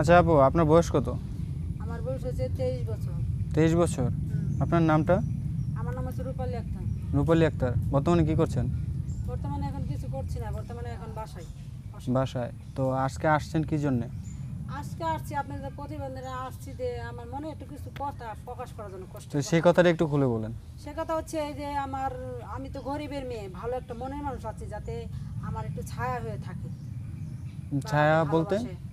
আচ্ছা আপু, আপনার বয়স কত? আমার বয়স হচ্ছে 23 বছর। 23 বছর। আপনার নামটা? আমার নাম হচ্ছে রূপালী আক্তার। রূপালী আক্তার। বর্তমানে কি করছেন? বর্তমানে এখন কিছু করছি না, বর্তমানে এখন বাসায়। বাসায়। তো আজকে আসছেন কি জন্যে? আজকে আসছি আপনাদের প্রতিবন্ধীরা আসছি যে আমার মনে একটু কিছু কথা প্রকাশ করার জন্য কষ্ট। তো সেই কথাটা একটু খুলে বলেন। সে কথা হচ্ছে এই যে আমি তো গরিবের মেয়ে, ভালো একটা মনের মানুষ আছি, যাতে আমার একটু ছায়া হয়ে থাকে। বা ছায়া আমাকে বলতে? ভালোবাসে।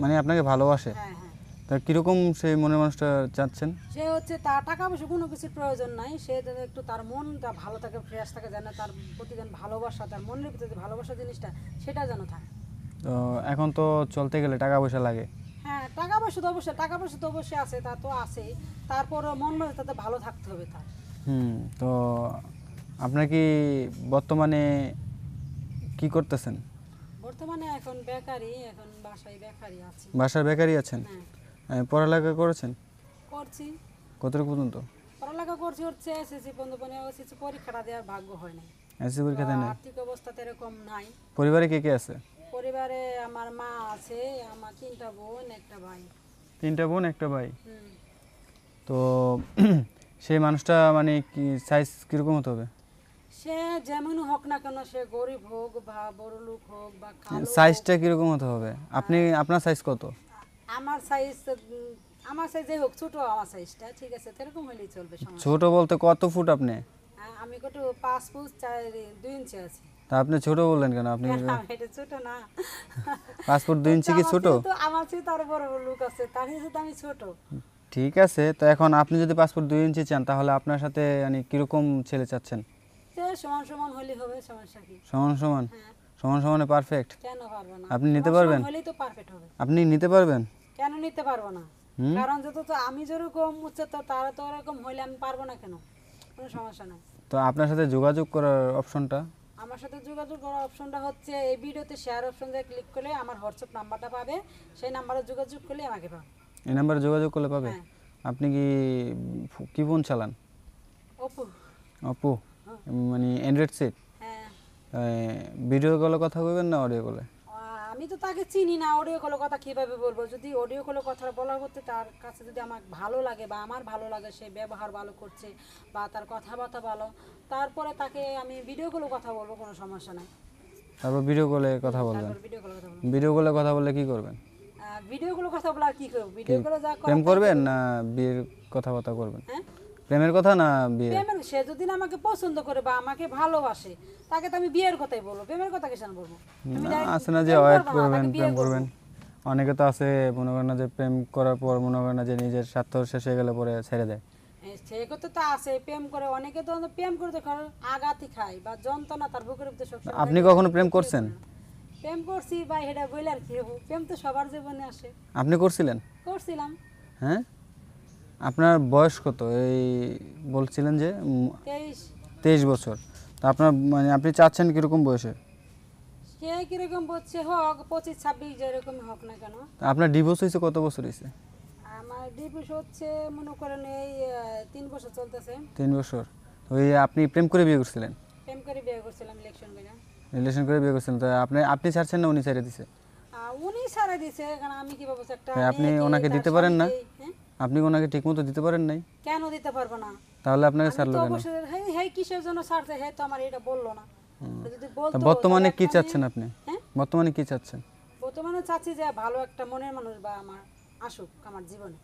মানে আপনাকে ভালোবাসে? হ্যাঁ হ্যাঁ। তা কিরকম সেই মনের মানুষটা চাচ্ছেন? সে হচ্ছে তার টাকা পয়সা কোনো কিছুর প্রয়োজন নাই, সে যেন একটু তার মনটা ভালো থাকে, ফ্রেশ থাকে, যেন তার প্রতি যেন ভালোবাসা, তার মনের ভিতরে যে ভালোবাসা জিনিসটা সেটা যেন থাকে। তো এখন তো চলতে গেলে টাকা পয়সা লাগে। হ্যাঁ, টাকা পয়সা তো অবশ্যই আছে, তা তো আছেই। তারপরও মন মেজাজ তাতে ভালো থাকতে হবে তার। তো আপনার কি বর্তমানে কি করতেছেন? বর্তমানে এখন বেকারি, এখন বাসায় বেকারি আছি। বাসার বেকারি আছেন? হ্যাঁ, পড়ালেখা করেছেন? করছি। কতটুকু পর্যন্ত? পড়ালেখা করছি হচ্ছে এসএসসি পর্যন্ত, এসএসসি পরীক্ষাটা দেওয়ার ভাগ্য হয় না। এসএসসি পরীক্ষা দেন নাই? আর্থিক অবস্থা তো এরকম নাই। পরিবারে কে কে আছে? পরিবারে আমার মা আছে, আমার 3টা বোন, একটা ভাই। 3টা বোন, একটা ভাই। হুম। তো সেই মানুষটা মানে কি সাইজ কিরকম হতে হবে? সে যেমন হোক না কেন, সে গরিব হোক বা বড় লোক হোক বা কালো হোক। সাইজটা কিরকম হতে হবে? আপনার সাইজ কত? আমার সাইজ, আমার সাইজ যাই হোক, ছোট আমার সাইজটা, ঠিক আছে, এরকম হলেই চলবে, সমস্যা নেই। ছোট বলতে কত ফুট আপনি? আমি কত 5 ফুট 2 ইঞ্চি আছি। তা আপনি ছোট বললেন কেন? আপনি এটা ছোট না। 5 ফুট 2 ইঞ্চি কি ছোট? আমার চেয়ে তার বড় বড় লোক আছে, তার হিসেবে তো আমি ছোট। ঠিক আছে, তো এখন আপনি যদি 5 ফুট 2 ইঞ্চি চান, তাহলে আপনার সাথে মানে কিরকম ছেলে চাচ্ছেন? সে সমান সমান হলেই হবে, সমস্যা কি? সমান সমান? হ্যাঁ। সমান সমানে পারফেক্ট? কেন পারবো না? আপনি নিতে সমান পারবেন? সমান হলেই তো পারফেক্ট হবে। আপনি নিতে পারবেন? কেন নিতে পারবো না? হুম? কারণ যত তো আমি যেরকম উচ্চতা, তারা তো ওরকম হইলে আমি পারবো না কেন? কোনো সমস্যা নাই। তো আপনার সাথে যোগাযোগ করার অপশনটা? আমার সাথে যোগাযোগ করার অপশনটা হচ্ছে এই ভিডিওতে শেয়ার অপশন দিয়ে ক্লিক করলে আমার হোয়াটসঅ্যাপ নাম্বারটা পাবে, সেই নাম্বারে যোগাযোগ করলে আমাকে পাবে। এই নাম্বারে যোগাযোগ করলে পাবে? হ্যাঁ। আপনি কি ফোন চালান? অপু। অপো? হ্যাঁ। মানে অ্যান্ড্রয়েড সেট? হ্যাঁ। ভিডিও কলে কথা বলবেন না অডিও কলে? আমি তো তাকে চিনি না, অডিও কলে কথা কিভাবে বলবো? যদি অডিও কলে কথা বলার করতে তার কাছে যদি আমার ভালো লাগে বা আমার ভালো লাগে, সে ব্যবহার ভালো করছে বা তার কথাবার্তা ভালো, তারপরে তাকে আমি ভিডিও কলে কথা বলবো, কোনো সমস্যা নাই। তারপর ভিডিও কলে কথা বলবেন? তারপর ভিডিও কলে কথা বলবো। ভিডিও কলে কথা বললে কি করবেন? ভিডিও কলে কথা বলা আর কি করবো? ভিডিও কলে যা প্রেম করার তাই করবেন করবো। না বিয়ের কথাবার্তা করবেন? হ্যাঁ, প্রেমের কথা না বিয়ে? প্রেমের, সে যদি না আমাকে পছন্দ করে বা আমাকে ভালোবাসে, তাকে তো আমি বিয়ের কথাই বলবো, প্রেমের কথা কেন বলবো? আমি না, direct আছে না যে প্রেম ওয়েট করবো না, করবেন, তাকে বিয়ে প্রেম করবেন। করবো। অনেকে তো আছে মনে করেন না যে প্রেম করার পর মনে করেন না যে নিজের স্বার্থ শেষ হয়ে গেলে পরে ছেড়ে দেয়। সে কথা তো আছে, প্রেম করে অনেকে তো প্রেম করে দেখো আঘাতই খায় বা যন্ত্রণা তার বুকের ভিতরে সবসময় আপনি থাকে। কখনো প্রেম করছেন? প্রেম করছি বা এটা বইলে আর কি হবো, প্রেম তো সবার জীবনে আসে। আপনি করছিলেন? করছিলাম। হ্যাঁ। আপনার বয়স কত? এই বলছিলেন যে 23। 23 বছর। তা আপনার মানে আপনি চাচ্ছেন কিরকম বয়সে? সে কিরকম বলছে হোক, 25 26 যেরকম হোক না কেন। তা আপনার ডিভোর্স হয়েছে কত বছর হয়েছে? আমার ডিভোর্স হচ্ছে মনে করেন এই 3 বছর চলতেছে। 3 বছর। ওই আপনি প্রেম করে বিয়ে করছিলেন? প্রেম করে বিয়ে করছিলাম, ইলেকশন করে। রিলেশন করে বিয়ে করছিলেন, তো আপনি ছাড়ছেন না উনি ছেড়ে দিছে? উনি সারা দিছে, কারণ আমি কি বলবো, একটা আপনি মেয়েকে ওনাকে তার দিতে পারেন না? স্বামীকে, হ্যাঁ? আপনি ওনাকে ঠিকমতো দিতে পারেন নাই? কেন দিতে পারবো না? তাহলে আপনাকে আমি ছাড়লো তো কেন? অবশ্যই, হ্যাঁ হ্যাঁ, কিসের জন্য ছাড়ছে, হ্যাঁ তো আমার এটা বললো না। যদি তা বলতো বর্তমানে তাহলে কি একটা চাচ্ছেন মেয়ে- আপনি? হ্যাঁ, বর্তমানে কি চাচ্ছেন? বর্তমানে চাচ্ছি যে ভালো একটা মনের মানুষ বা আমার আসুক আমার জীবনে।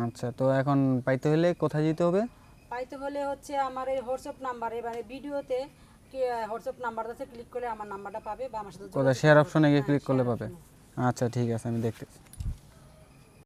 আচ্ছা, তো এখন পাইতে হলে কোথায় যেতে হবে? পাইতে হলে হচ্ছে আমার এই হোয়াটসঅ্যাপ নাম্বার, এবারে ভিডিওতে হোয়াটসঅ্যাপ নাম্বারটাতে ক্লিক করলে আমার নাম্বারটা পাবে বা আমার সাথে কোথায় যোগাযোগ শেয়ার করতে অপশনে হবে। গিয়ে হ্যাঁ, ক্লিক করলে share পাবে? option-এ। আচ্ছা ঠিক আছে, আমি দেখতেছি।